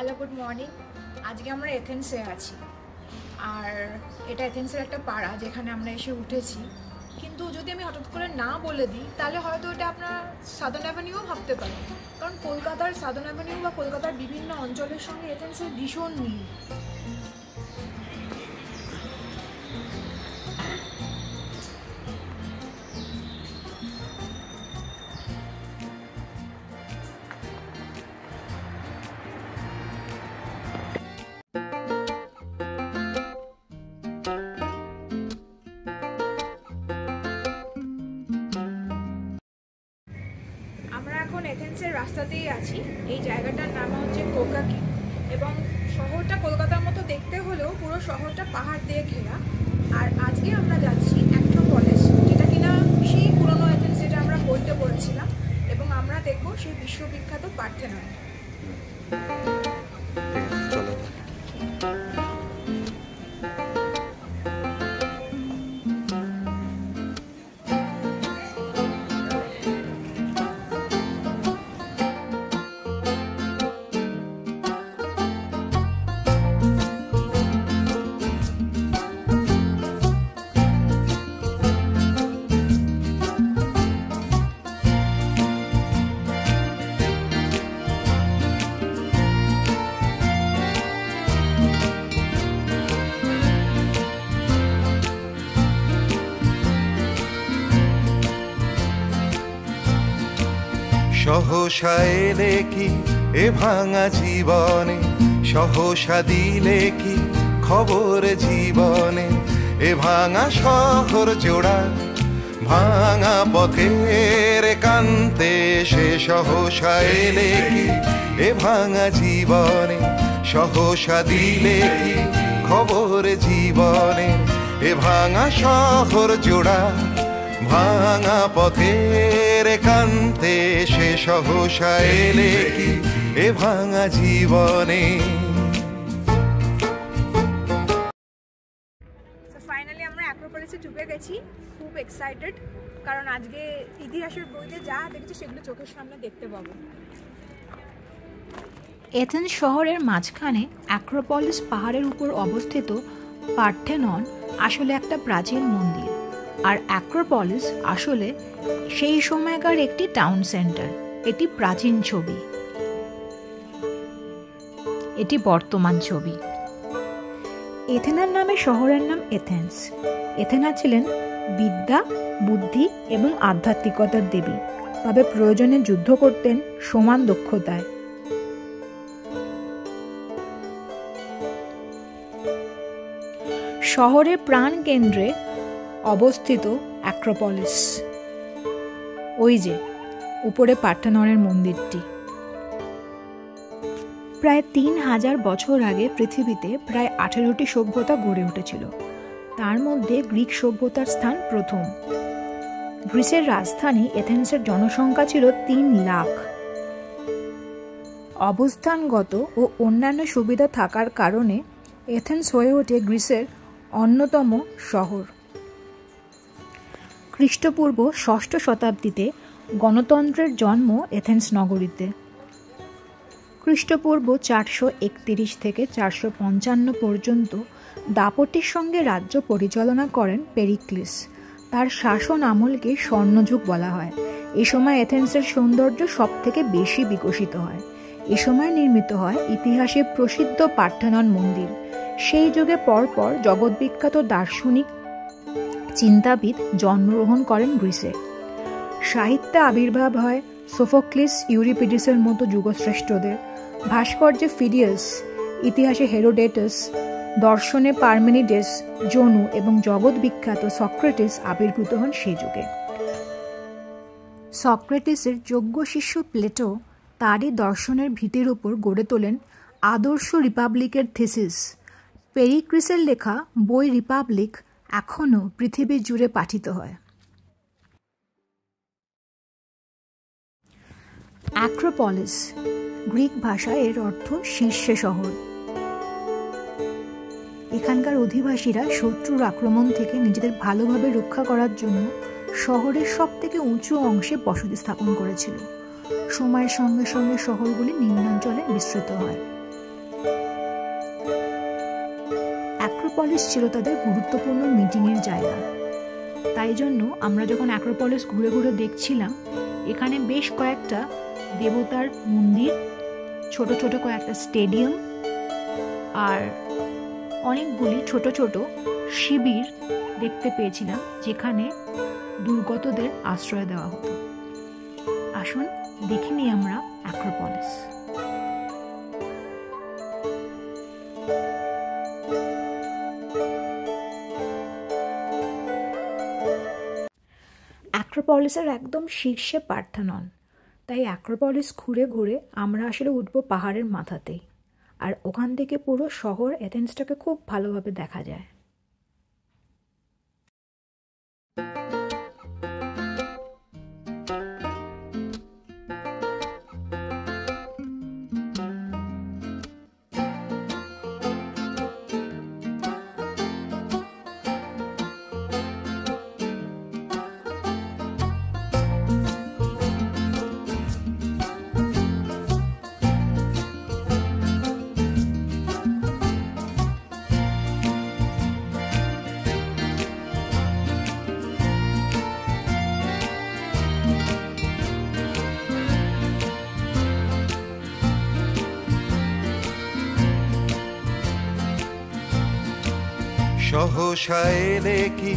Hello, good morning. আজকে আমরা এথেন্সে আছি, আর এটা এথেন্সের একটা পাড়া যেখানে আমরা এসে উঠেছি। কিন্তু যদি আমি হঠাৎ করে না বলে দিই তাহলে হয়তো এটা আপনার সাদার্ন অ্যাভিনিউ ভাবতে পারেন, কারণ কলকাতার সাদার্ন অ্যাভিনিউ বা কলকাতার বিভিন্ন অঞ্চলের সঙ্গে এথেন্সের ভীষণ মিল। আমরা এখন এথেন্সের রাস্তাতেই আছি। এই জায়গাটার নাম হচ্ছে কোকাকি, এবং শহরটা কলকাতার মতো দেখতে হলেও পুরো শহরটা পাহাড় দিয়ে ঘেরা। আর আজকে আমরা যাচ্ছি অ্যাক্রোপলিস, যেটা কিনা সেই পুরনো এথেন্স যেটা আমরা বইতে পড়েছিলাম, এবং আমরা দেখবো সেই বিশ্ববিখ্যাত পার্থেনন। সহসা এলে কি এ ভাঙা জীবনে, সহসা দিলে কি খবর জীবনে, এ ভাঙা শহর জোড়া ভাঙা পথের কান্তে, সে সহসা এলে কি এ ভাঙা জীবনে, সহসা দিলে কি খবর জীবনে, এ ভাঙা শহর জোড়া ভাঙা পথের কান্তে, সে সহসা এলে কি এ ভাঙা জীবনে। ফাইনালি আমরা অ্যাক্রোপলিসে ঢুকে গেছি। খুব এক্সাইটেড, কারণ আজকে ইতিহাসের বইতে যা দেখেছি সেগুলো চোখের সামনে দেখতে পাবো। এথেন্স শহরের মাঝখানে অ্যাক্রোপলিস পাহাড়ের উপর অবস্থিত পার্থেনন আসলে একটা প্রাচীন মন্দির, আর অ্যাক্রোপলিস আসলে সেই সময়কার একটি টাউন সেন্টার। এটি প্রাচীন ছবি, এটি বর্তমান ছবি। এথেনার নামে শহরের নাম এথেন্স। এথেনা ছিলেন বিদ্যা, বুদ্ধি এবং আধ্যাত্মিকতার দেবী, তবে প্রয়োজনে যুদ্ধ করতেন সমান দক্ষতায়। শহরের প্রাণ কেন্দ্রে অবস্থিত অ্যাক্রোপলিস, ওই যে উপরে পার্থেননের মন্দিরটি। প্রায় 3000 বছর আগে পৃথিবীতে প্রায় 18টি সভ্যতা গড়ে উঠেছিল। তার মধ্যে গ্রিক সভ্যতার স্থান প্রথম। গ্রিসের রাজধানী এথেন্সের জনসংখ্যা ছিল 3 লাখ। অবস্থানগত ও অন্যান্য সুবিধা থাকার কারণে এথেন্স হয়ে ওঠে গ্রিসের অন্যতম শহর। খ্রিস্টপূর্ব 6ষ্ঠ শতাব্দীতে গণতন্ত্রের জন্ম এথেন্স নগরীতে। খ্রিস্টপূর্ব 431 থেকে 455 পর্যন্ত দাপটির সঙ্গে রাজ্য পরিচালনা করেন পেরিক্লিস। তার শাসন আমলকে স্বর্ণযুগ বলা হয়। এ সময় এথেন্সের সৌন্দর্য সব থেকে বেশি বিকশিত হয়। এ সময় নির্মিত হয় ইতিহাসে প্রসিদ্ধ পার্থেনন মন্দির। সেই যুগে পরপর জগৎবিখ্যাত দার্শনিক চিন্তাবিদ জন্মগ্রহণ করেন গ্রিসে। সাহিত্যে আবির্ভাব হয় সোফোক্লিস, ইউরিপিডিসের মতো যুগশ্রেষ্ঠদের। ভাস্কর্যে ফিডিয়াস, ইতিহাসে হেরোডেটাস, দর্শনে পারমেনিডেস, জনু এবং জগৎ বিখ্যাত সক্রেটিস আবির্ভূত হন সেই যুগে। সক্রেটিসের যোগ্য শিষ্য প্লেটো তারই দর্শনের ভিত্তির উপর গড়ে তোলেন আদর্শ রিপাবলিকের থিসিস। পেরিক্লিসের লেখা বই রিপাবলিক এখনও পৃথিবী জুড়ে পাঠিত হয়। অ্যাক্রোপলিস গ্রিক ভাষায় এর অর্থ শীর্ষে শহর। এখানকার অধিবাসীরা শত্রুর আক্রমণ থেকে নিজেদের ভালোভাবে রক্ষা করার জন্য শহরের সবথেকে উঁচু অংশে বসতি স্থাপন করেছিল। সময়ের সঙ্গে সঙ্গে শহরগুলি নিম্নাঞ্চলে বিস্তৃত হয়। অ্যাক্রোপলিস ছিল তাদের গুরুত্বপূর্ণ মিটিংয়ের জায়গা। তাই জন্য আমরা যখন অ্যাক্রোপলিস ঘুরে ঘুরে দেখছিলাম, এখানে বেশ কয়েকটা দেবতার মন্দির, ছোট ছোট কয়েকটা স্টেডিয়াম আর অনেকগুলি ছোট ছোট শিবির দেখতে পেয়েছিলাম, যেখানে দুর্গতদের আশ্রয় দেওয়া হতো। আসুন দেখে নিই আমরা অ্যাক্রোপলিস। অ্যাক্রোপলিসের একদম শীর্ষে পার্থেনন, তাই অ্যাক্রোপলিস ঘুরে ঘুরে আমরা আসলে উঠব পাহাড়ের মাথাতেই, আর ওখান থেকে পুরো শহর এথেন্সটাকে খুব ভালোভাবে দেখা যায়। সহসা এলে কি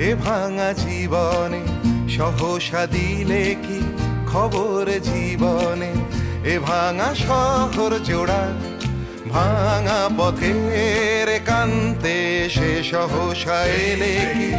এ ভাঙা জীবনে, সহসা দিলে কি খবর জীবনে, এ ভাঙা শহর জোড়া ভাঙা পথের কান্তে, সে সহসা এলে কি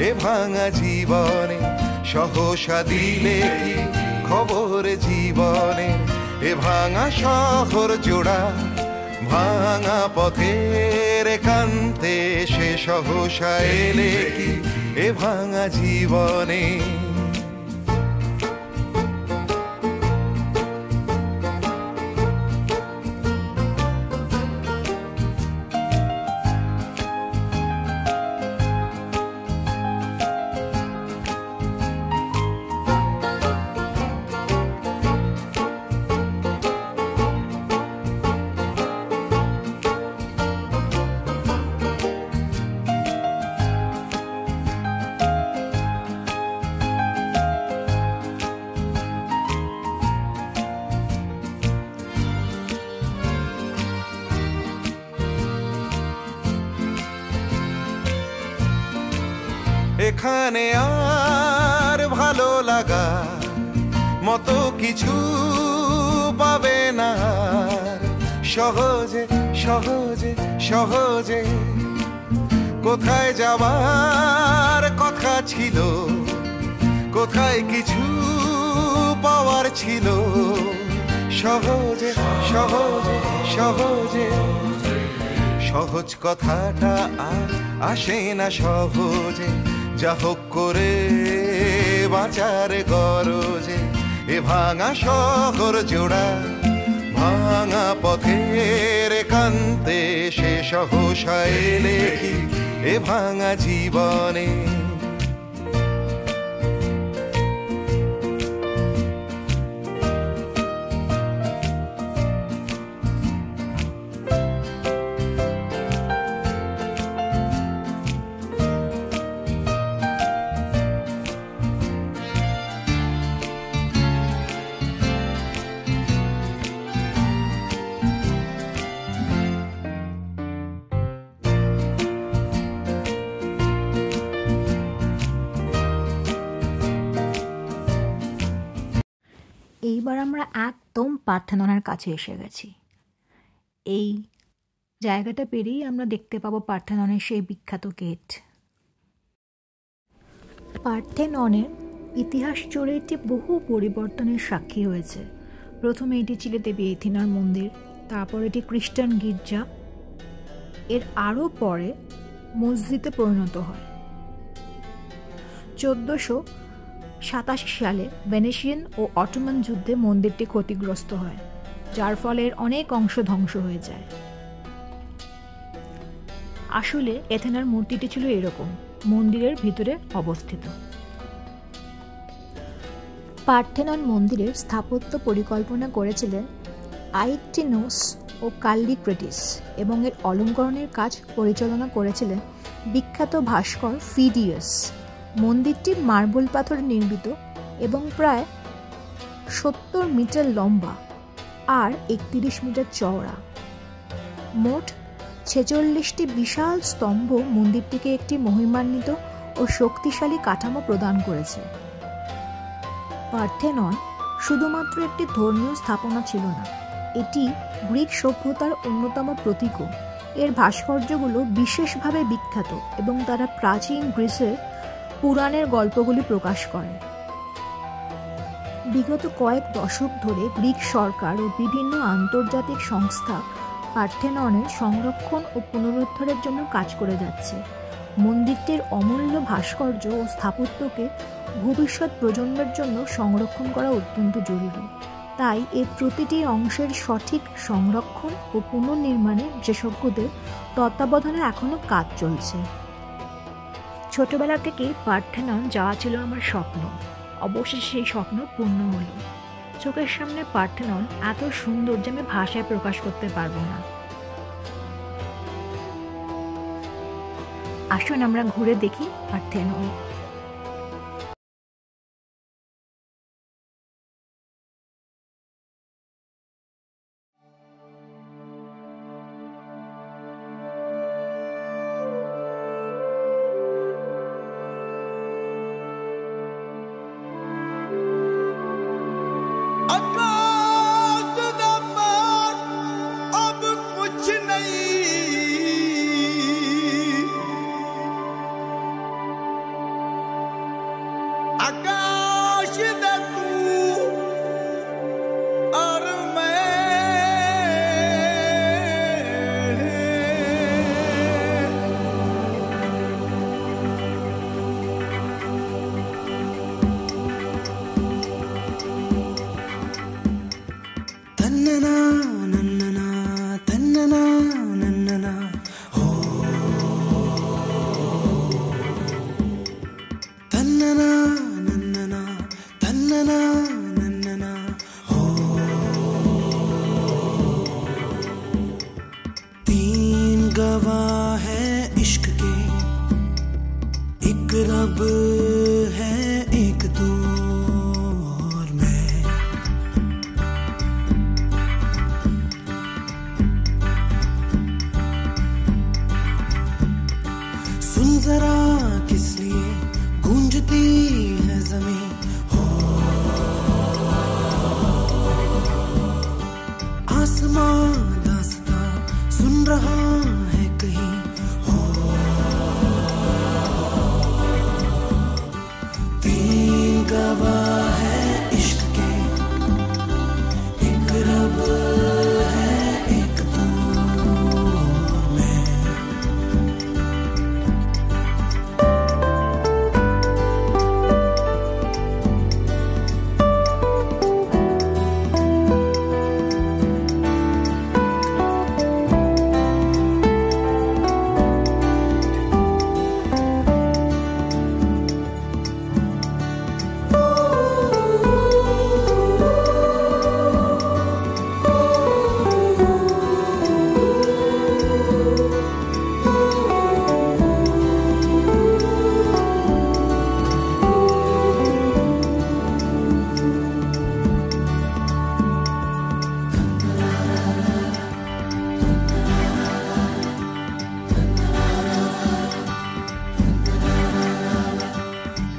এ ভাঙা জীবনে, সহসা দিলে কি খবর জীবনে, এ ভাঙা শহর জোড়া ভাঙা পথের কান্তে, সে সহসা এলে কি এ ভাঙা জীবনে। এখানে আর ভালো লাগা মতো কিছু পাবে না, সহজে সহজে সহজে কোথায় যাবার কথা ছিল, কোথায় কিছু পাওয়ার ছিল, সহজে সহজে সহজে, সহজ কথাটা আর আসে না সহজে, যা হোক করে বাঁচার গরজে, এ ভাঙা শহর জোড়া ভাঙা পথের কান্তে, সে সহসা এলে কি এ ভাঙা জীবনে। এইবার আমরা একদম পার্থেননের কাছে এসে গেছি। এই জায়গাটা পেরিয়ে আমরা দেখতে পাবো পার্থেননের সেই বিখ্যাত গেট। পার্থেননের ইতিহাস জুড়ে এটি বহু পরিবর্তনের সাক্ষী হয়েছে। প্রথমে এটি ছিল দেবী এথিনার মন্দির, তারপর এটি খ্রিস্টান গির্জা, এর আরও পরে মসজিদে পরিণত হয়। 1487 সালে ভেনেশিয়ান ও অটোমান যুদ্ধে মন্দিরটি ক্ষতিগ্রস্ত হয়, যার ফলে এর অনেক অংশ ধ্বংস হয়ে যায়। আসলে এথেনার মূর্তিটি ছিল এরকম, মন্দিরের ভিতরে অবস্থিত। পার্থেনন মন্দিরের স্থাপত্য পরিকল্পনা করেছিলেন আইটিনোস ও ও কাল্লিক্রেটিস এবং এর অলঙ্করণের কাজ পরিচালনা করেছিলেন বিখ্যাত ভাস্কর ফিডিয়াস। মন্দিরটি মার্বেল পাথরে নির্মিত এবং প্রায় 70 মিটার লম্বা আর 31 মিটার চওড়া। মোট 46টি বিশাল স্তম্ভ মন্দিরটিকে একটি মহিমান্বিত ও শক্তিশালী কাঠামো প্রদান করেছে। পার্থেনন শুধুমাত্র একটি ধর্মীয় স্থাপনা ছিল না, এটি গ্রিক সভ্যতার অন্যতম প্রতীকও। এর ভাস্কর্যগুলো বিশেষভাবে বিখ্যাত এবং তারা প্রাচীন গ্রিসের পুরাণের গল্পগুলি প্রকাশ করে। বিগত কয়েক দশক ধরে গ্রিক সরকার ও বিভিন্ন আন্তর্জাতিক সংস্থা পার্থেননের সংরক্ষণ ও পুনরুদ্ধারের জন্য কাজ করে যাচ্ছে। মন্দিরটির অমূল্য ভাস্কর্য ও স্থাপত্যকে ভবিষ্যৎ প্রজন্মের জন্য সংরক্ষণ করা অত্যন্ত জরুরি। তাই এর প্রতিটি অংশের সঠিক সংরক্ষণ ও পুনর্নির্মাণে বিশেষজ্ঞদের তত্ত্বাবধানে এখনও কাজ চলছে। ছোটবেলা থেকেই পার্থেনন যাওয়া ছিল আমার স্বপ্ন। অবশেষে সেই স্বপ্ন পূর্ণ হলো। চোখের সামনে পার্থেনন এত সুন্দর যে আমি ভাষায় প্রকাশ করতে পারবো না। আসুন আমরা ঘুরে দেখি পার্থেনন। गवाह है इश्क के, एक रब है एक तू और मैं। सुन जरा किस लिए गूंजती है ज़मीं, हो आसमां दास्तां सुन रहा है कहीं, हो तीन गवाह है इश्क के, एक रब है एक तू और मैं।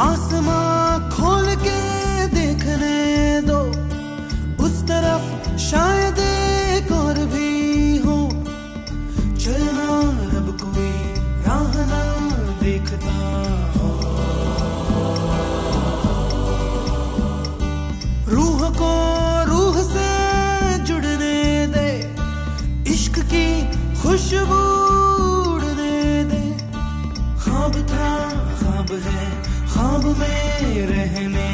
आसमां खोल के देखने दो, उस तरफ शायद एक और भी हो, चलना रब कोई राह ना देखता हो। रूह को रूह से जुड़ने दे, इश्क की खुशबू उड़ने दे। ख्वाब था ख्वाब है, ख्वाब में रहने